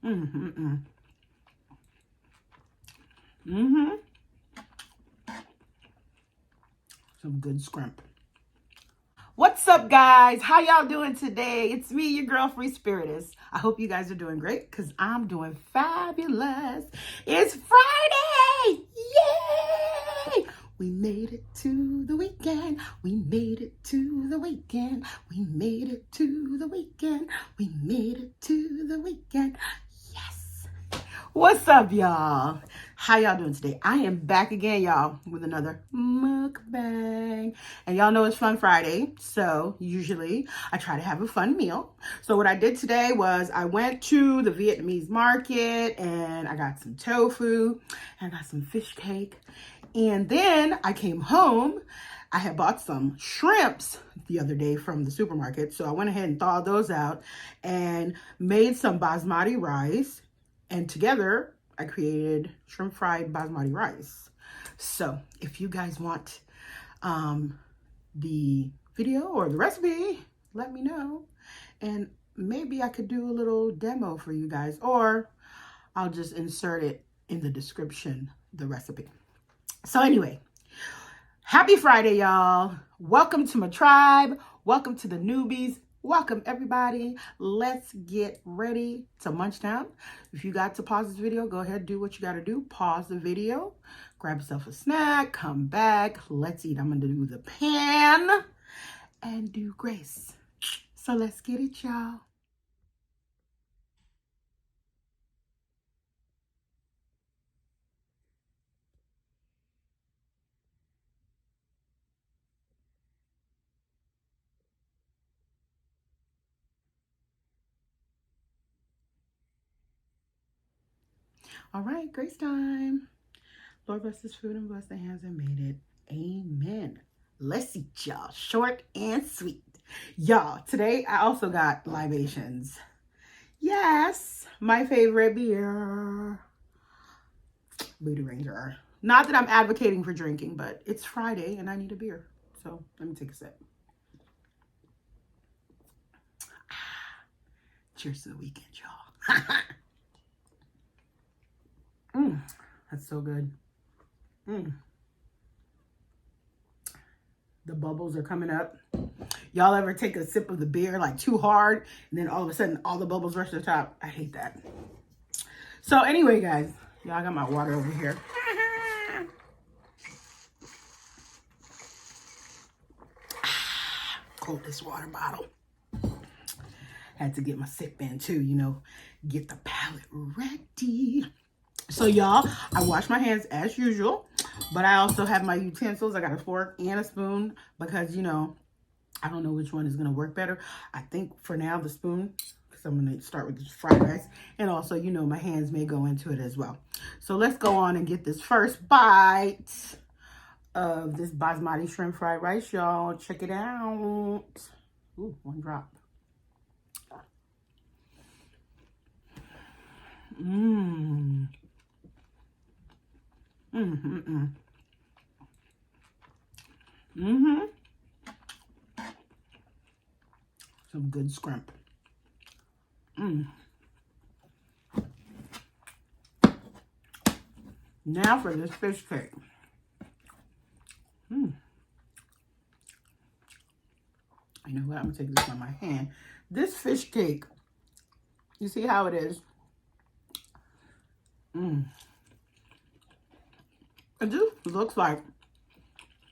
Mm-hmm. Mm-hmm. Some good scrimp. What's up, guys? How y'all doing today? It's me, your girl, Free Spiritist. I hope you guys are doing great because I'm doing fabulous. It's Friday! Yay! We made it to the weekend. We made it to the weekend. We made it to the weekend. We made it to the weekend. Yes! What's up, y'all? How y'all doing today? I am back again, y'all, with another mukbang. And y'all know it's Fun Friday, so usually I try to have a fun meal. So what I did today was I went to the Vietnamese market and I got some tofu and I got some fish cake. And then I came home. I had bought some shrimps the other day from the supermarket. So I went ahead and thawed those out and made some basmati rice. And together, I created shrimp fried basmati rice. So if you guys want the video or the recipe, let me know. And maybe I could do a little demo for you guys, or I'll just insert it in the description, the recipe. So anyway, happy Friday, y'all. Welcome to my tribe. Welcome to the newbies. Welcome, everybody. Let's get ready to munch down. If you got to pause this video, go ahead, do what you got to do. Pause the video, grab yourself a snack, come back. Let's eat. I'm going to do the pan and do grace. So let's get it, y'all. All right, grace time. Lord bless this food and bless the hands that made it. Amen. Let's eat, y'all. Short and sweet. Y'all, today I also got libations. Yes, my favorite beer. Booty Ranger. Not that I'm advocating for drinking, but it's Friday and I need a beer. So let me take a sip. Cheers to the weekend, y'all. That's so good. The bubbles are coming up. Y'all ever take a sip of the beer like too hard and then all of a sudden all the bubbles rush to the top? I hate that. So anyway, guys, y'all, got my water over here. Coldest water bottle. Had to get my sick band too, you know, get the palate ready. So y'all, I wash my hands as usual, but I also have my utensils. I got a fork and a spoon because, you know, I don't know which one is going to work better. I think for now, the spoon, because I'm going to start with this fried rice. And also, you know, my hands may go into it as well. So let's go on and get this first bite of this basmati shrimp fried rice, y'all. Check it out. Ooh, one drop. Mmm. Mm-hmm. Mm-hmm. Some good scrimp. Now for this fish cake. You know what? I'm gonna take this on my hand. This fish cake, you see how it is? It just looks like,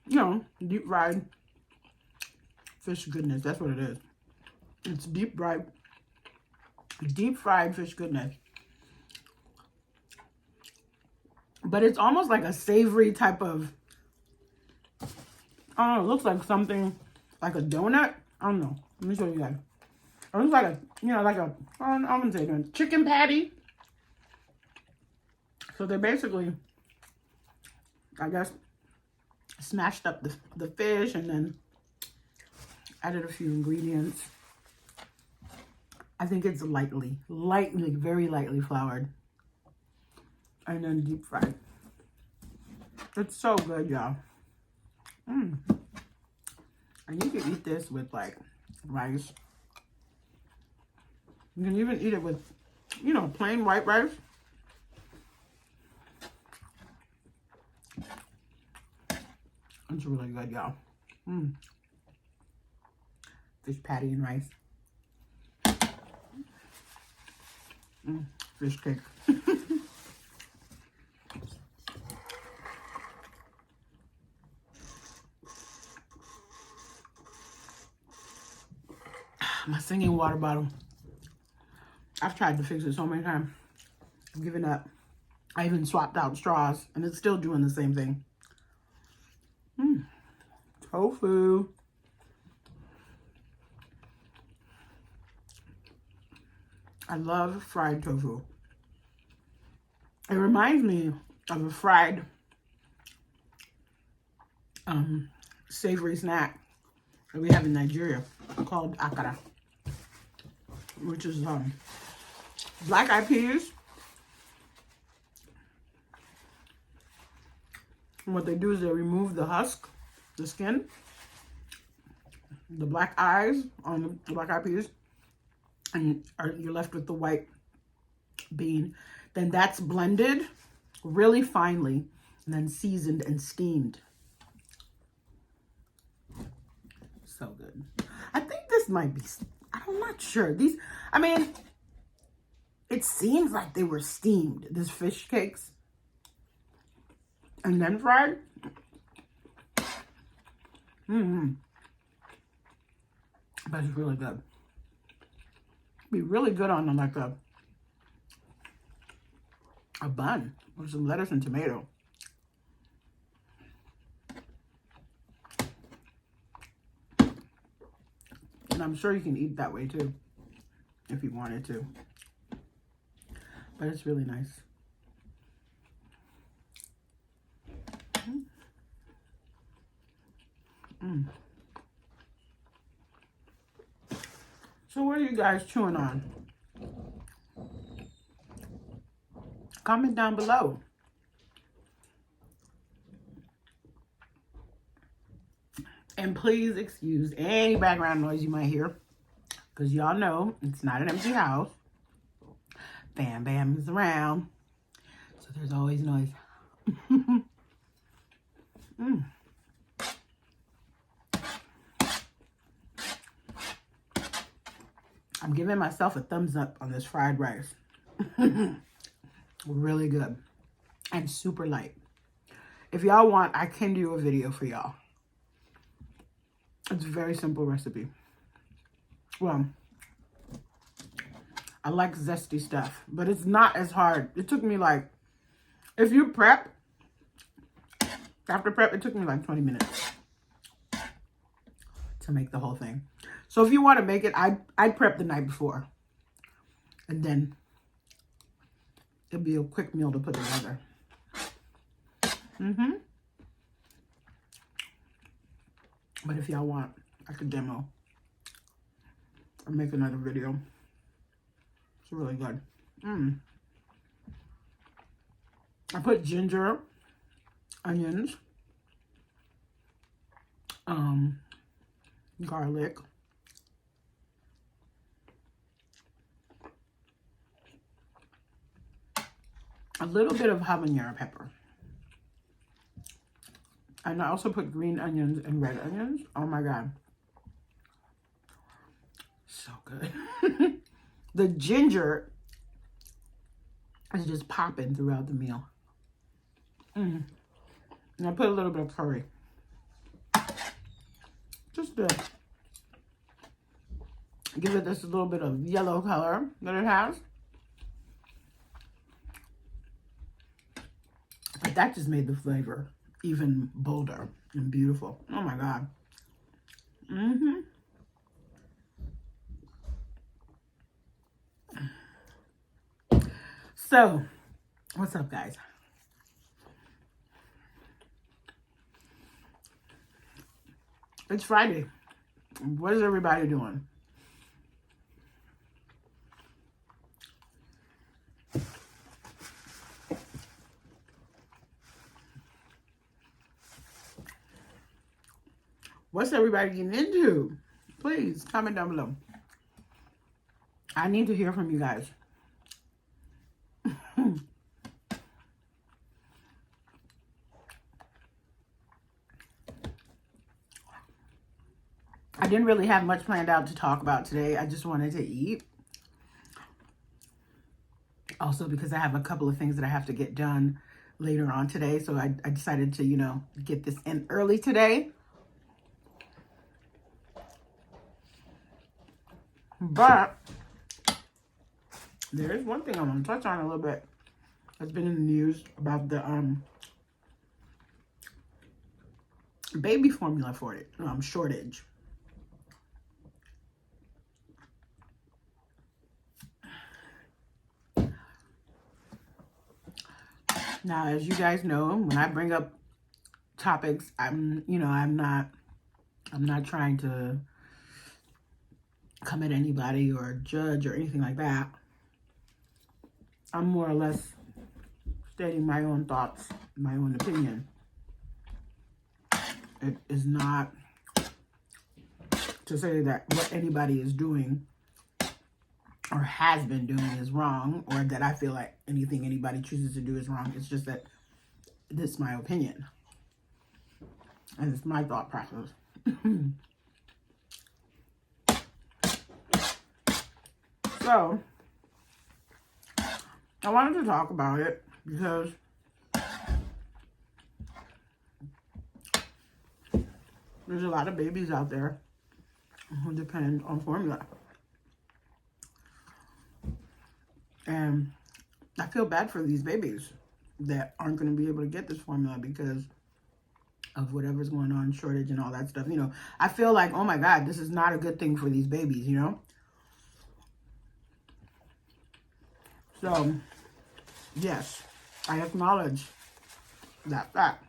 you know, deep fried fish goodness. That's what it is. It's deep fried fish goodness. But it's almost like a savory type of, I don't know, it looks like something like a donut. I don't know. Let me show you guys. It looks like a, you know, like a, I'm gonna say a chicken patty. So they basically, I guess, smashed up the fish and then added a few ingredients. I think it's lightly, very lightly floured. And then deep fried. It's so good, y'all. And you can eat this with like rice. You can even eat it with you know, plain white rice. It's really good, y'all. Fish patty and rice. Fish cake. My singing water bottle. I've tried to fix it so many times. I've given up. I even swapped out straws, and it's still doing the same thing. Tofu. I love fried tofu. It reminds me of a fried savory snack that we have in Nigeria called akara, which is black eyed peas. And what they do is they remove the husk, the skin, the black eyes on the black eyed peas, and you're left with the white bean. Then that's blended really finely and then seasoned and steamed. So good. I think this might be, I'm not sure. These, I mean, it seems like they were steamed, these fish cakes, and then fried. But it's really good. Be really good on like a bun with some lettuce and tomato. And I'm sure you can eat that way too, if you wanted to. But it's really nice. So what are you guys chewing on? Comment down below. And please excuse any background noise you might hear, because y'all know it's not an empty house. Bam Bam is around, so there's always noise. I'm giving myself a thumbs up on this fried rice. Really good and super light. If y'all want, I can do a video for y'all. It's a very simple recipe. Well, I like zesty stuff, but it's not as hard. It took me like, if you prep, after prep, it took me like 20 minutes to make the whole thing. So if you want to make it, I'd prep the night before, and then it'll be a quick meal to put together. But if y'all want, I could demo or make another video. It's really good. I put ginger, onions, garlic, a little bit of habanero pepper. And I also put green onions and red onions. Oh my God. So good. The ginger is just popping throughout the meal. And I put a little bit of curry. Just to give it this little bit of yellow color that it has. But that just made the flavor even bolder and beautiful. Oh my God. So, what's up, guys? It's Friday. What is everybody doing? What's everybody getting into? Please comment down below. I need to hear from you guys. didn't really have much planned out to talk about today. I just wanted to eat. Also because I have a couple of things that I have to get done later on today. So I decided to, you know, get this in early today. But there is one thing I want to touch on a little bit. That's been in the news about the baby formula for it, shortage. Now, as you guys know, when I bring up topics, I'm not trying to come at anybody or judge or anything like that. I'm more or less stating my own thoughts, my own opinion. It is not to say that what anybody is doing or has been doing is wrong, or that I feel like anything anybody chooses to do is wrong. It's just that this is my opinion. And it's my thought process. So, I wanted to talk about it because there's a lot of babies out there who depend on formula. And I feel bad for these babies that aren't going to be able to get this formula because of whatever's going on, shortage and all that stuff. You know, I feel like, oh my God, this is not a good thing for these babies, you know? So, yes, I acknowledge that fact.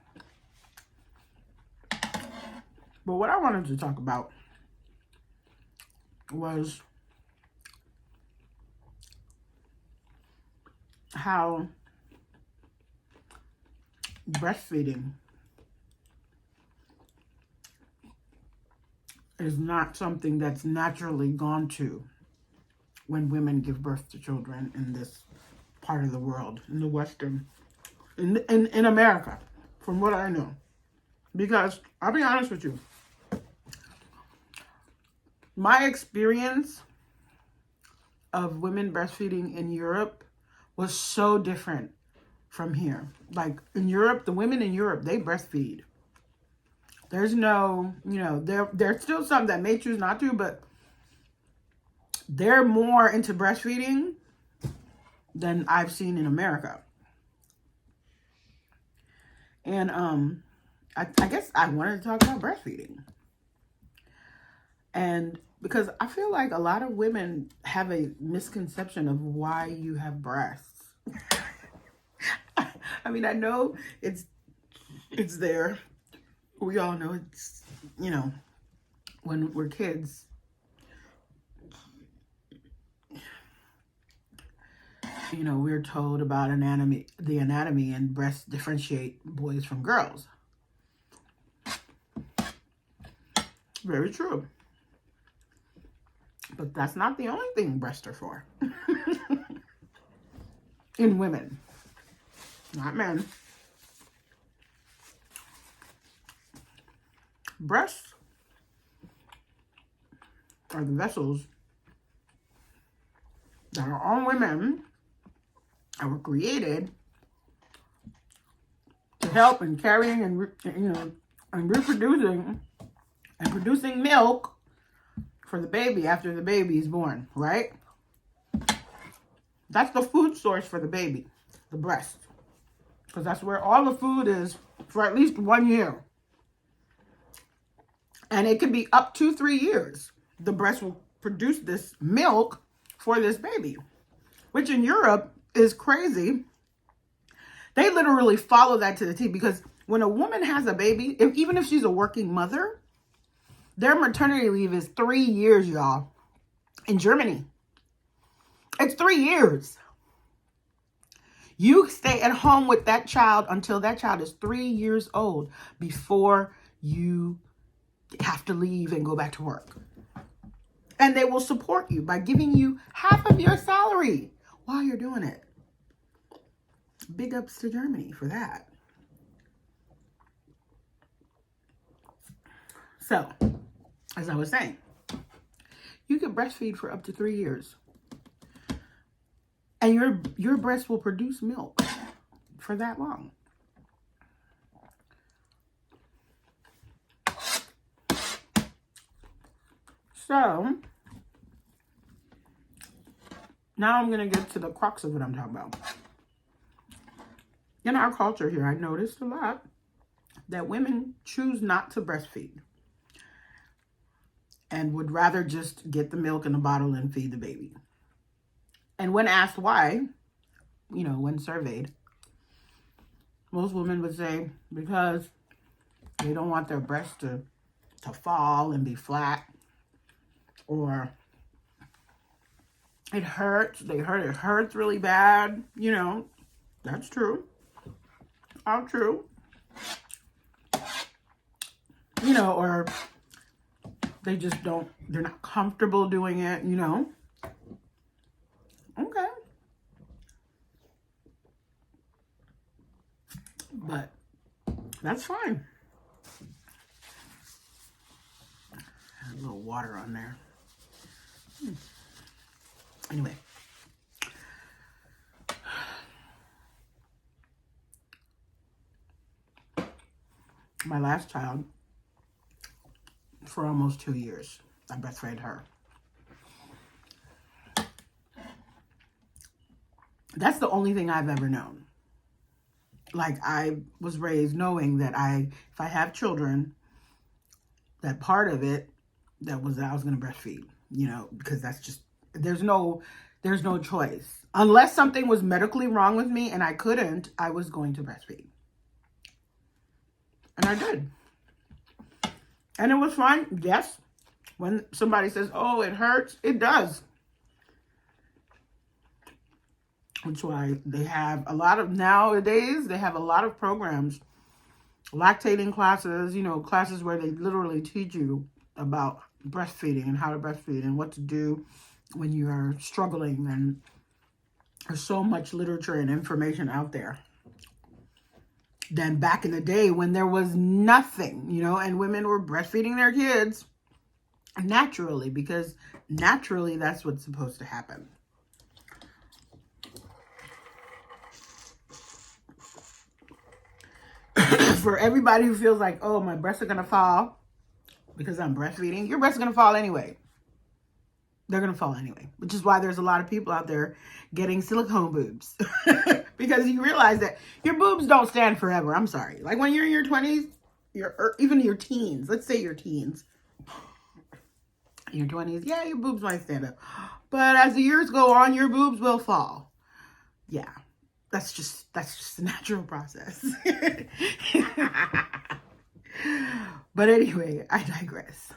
But what I wanted to talk about was how breastfeeding is not something that's naturally gone to when women give birth to children in this part of the world, in the Western, in America, from what I know. Because I'll be honest with you, my experience of women breastfeeding in Europe was so different from here. Like in Europe, the women in Europe, they breastfeed. There's no, you know, there's still some that may choose not to, but they're more into breastfeeding than I've seen in America. And I guess I wanted to talk about breastfeeding. And because I feel like a lot of women have a misconception of why you have breasts. I mean, I know it's there. We all know it's, you know, when we're kids, you know, we're told about the anatomy and breasts differentiate boys from girls. Very true. But that's not the only thing breasts are for. In women, not men. Breasts are the vessels that are on women that were created to help in carrying and and reproducing and producing milk for the baby after the baby is born, right? That's the food source for the baby, the breast, because that's where all the food is for at least 1 year. And it can be up to 3 years. The breast will produce this milk for this baby, which in Europe is crazy. They literally follow that to the T, because when a woman has a baby, even if she's a working mother, their maternity leave is 3 years, y'all. In Germany, it's 3 years. You stay at home with that child until that child is 3 years old before you have to leave and go back to work. And they will support you by giving you half of your salary while you're doing it. Big ups to Germany for that. So, as I was saying, you can breastfeed for up to 3 years. And your breast will produce milk for that long. So, now I'm going to get to the crux of what I'm talking about. In our culture here, I noticed a lot that women choose not to breastfeed and would rather just get the milk in a bottle and feed the baby. And when asked why, you know, when surveyed, most women would say because they don't want their breasts to fall and be flat, or it hurts. It hurts really bad. You know, that's true. All true. You know, or they just they're not comfortable doing it, you know. Okay. But that's fine. A little water on there. Anyway. My last child, for almost 2 years, I breastfed her. That's the only thing I've ever known. Like, I was raised knowing that if I have children, that part of it, that I was going to breastfeed, you know, because that's just, there's no choice. Unless something was medically wrong with me and I couldn't, I was going to breastfeed. And I did. And it was fine. Yes. When somebody says, oh, it hurts, it does. That's why they have nowadays, they have a lot of programs, lactating classes, you know, classes where they literally teach you about breastfeeding and how to breastfeed and what to do when you are struggling. And there's so much literature and information out there than back in the day when there was nothing, you know, and women were breastfeeding their kids naturally, because naturally that's what's supposed to happen. For everybody who feels like, oh, my breasts are going to fall because I'm breastfeeding, your breasts are going to fall anyway. They're going to fall anyway, which is why there's a lot of people out there getting silicone boobs because you realize that your boobs don't stand forever. I'm sorry. Like when you're in your 20s, or even your teens, let's say your teens, in your 20s, yeah, your boobs might stand up. But as the years go on, your boobs will fall. Yeah. That's just a natural process. But anyway, I digress.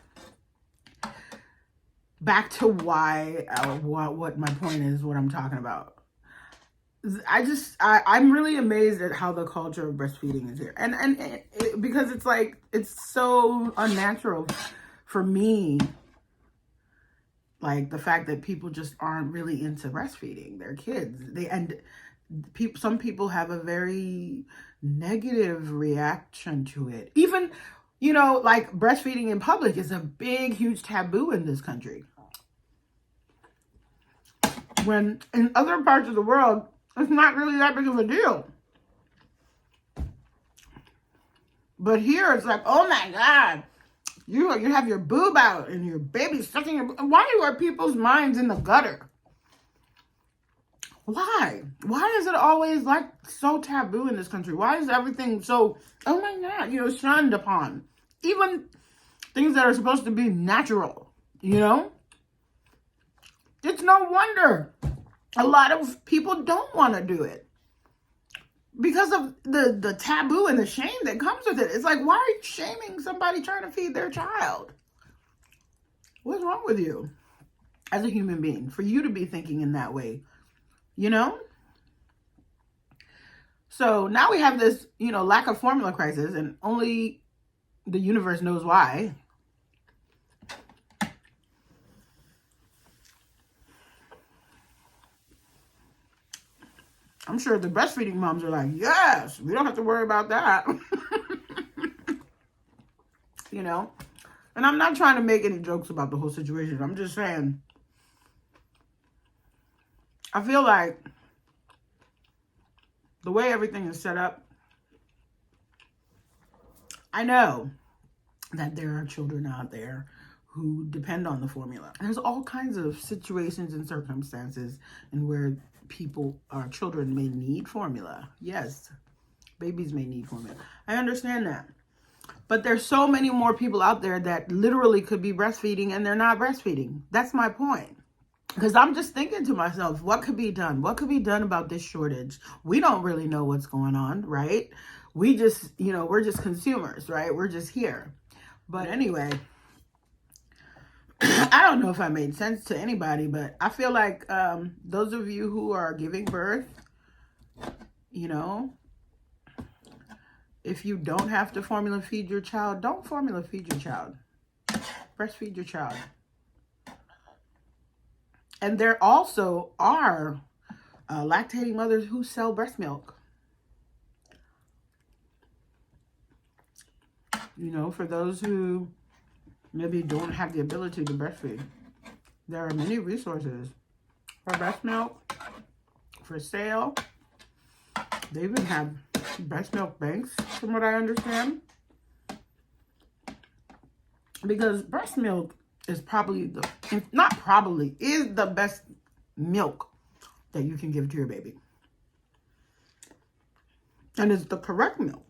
Back to what my point is, what I'm talking about. I'm really amazed at how the culture of breastfeeding is here. And because it's like, it's so unnatural for me. Like the fact that people just aren't really into breastfeeding their kids. Some people have a very negative reaction to it. Even, you know, like breastfeeding in public is a big, huge taboo in this country. When in other parts of the world, it's not really that big of a deal. But here it's like, oh my God, you have your boob out and your baby's sucking your boob. Why are people's minds in the gutter? Why? Why is it always like so taboo in this country? Why is everything so, oh my God, you know, shunned upon? Even things that are supposed to be natural, you know? It's no wonder a lot of people don't want to do it because of the taboo and the shame that comes with it. It's like, why are you shaming somebody trying to feed their child? What's wrong with you as a human being for you to be thinking in that way? You know? So now we have this, you know, lack of formula crisis, and only the universe knows why. I'm sure the breastfeeding moms are like, yes, we don't have to worry about that. You know? And I'm not trying to make any jokes about the whole situation. I'm just saying, I feel like the way everything is set up, I know that there are children out there who depend on the formula. There's all kinds of situations and circumstances in where people or children may need formula. Yes, babies may need formula. I understand that. But there's so many more people out there that literally could be breastfeeding and they're not breastfeeding. That's my point. Because I'm just thinking to myself, what could be done? What could be done about this shortage? We don't really know what's going on, right? We just, we're just consumers, right? We're just here. But anyway, I don't know if I made sense to anybody, but I feel like those of you who are giving birth, if you don't have to formula feed your child, don't formula feed your child. Breastfeed your child. And there also are lactating mothers who sell breast milk. For those who maybe don't have the ability to breastfeed, there are many resources for breast milk for sale. They even have breast milk banks, from what I understand. Because breast milk is probably is the best milk that you can give to your baby. And it's the correct milk.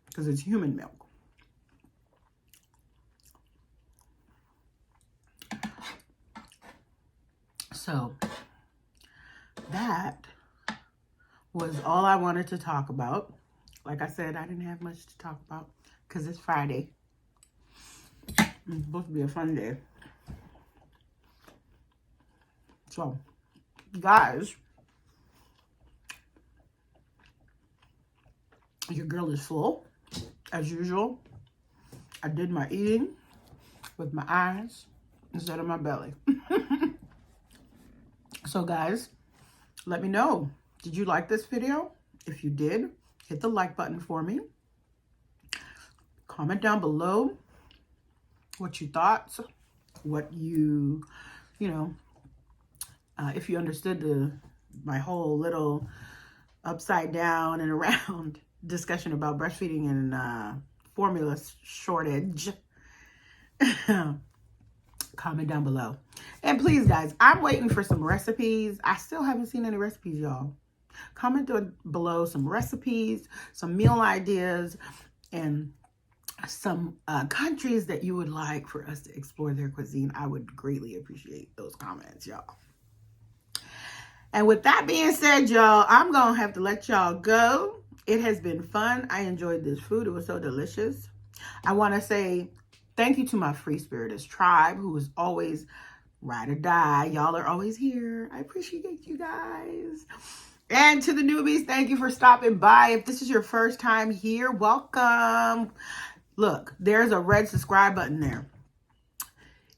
Because it's human milk. So that was all I wanted to talk about. Like I said, I didn't have much to talk about because it's Friday. It's supposed to be a fun day. So, guys, your girl is full, as usual. I did my eating with my eyes instead of my belly. So, guys, let me know. Did you like this video? If you did, hit the like button for me. Comment down below what you thought, what you, if you understood my whole little upside down and around discussion about breastfeeding and formula shortage. Comment down below. And please, guys, I'm waiting for some recipes. I still haven't seen any recipes, y'all. Comment down below some recipes, some meal ideas, and some countries that you would like for us to explore their cuisine. I would greatly appreciate those comments, y'all. And with that being said, y'all, I'm going to have to let y'all go. It has been fun. I enjoyed this food. It was so delicious. I want to say thank you to my Free Spiritist tribe, who is always ride or die. Y'all are always here. I appreciate you guys. And to the newbies, thank you for stopping by. If this is your first time here, welcome. Look, there's a red subscribe button there.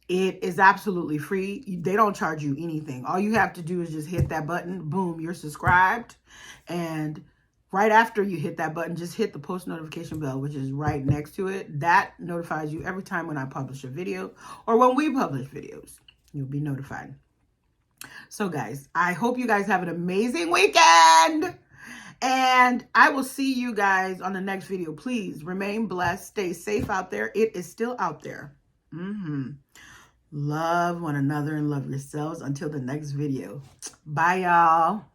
It is absolutely free. They don't charge you anything. All you have to do is just hit that button. Boom, you're subscribed. And right after you hit that button, just hit the post notification bell, which is right next to it. That notifies you every time when I publish a video or when we publish videos. You'll be notified. So, guys, I hope you guys have an amazing weekend. And I will see you guys on the next video. Please remain blessed. Stay safe out there. It is still out there. Love one another and love yourselves. Until the next video. Bye, y'all.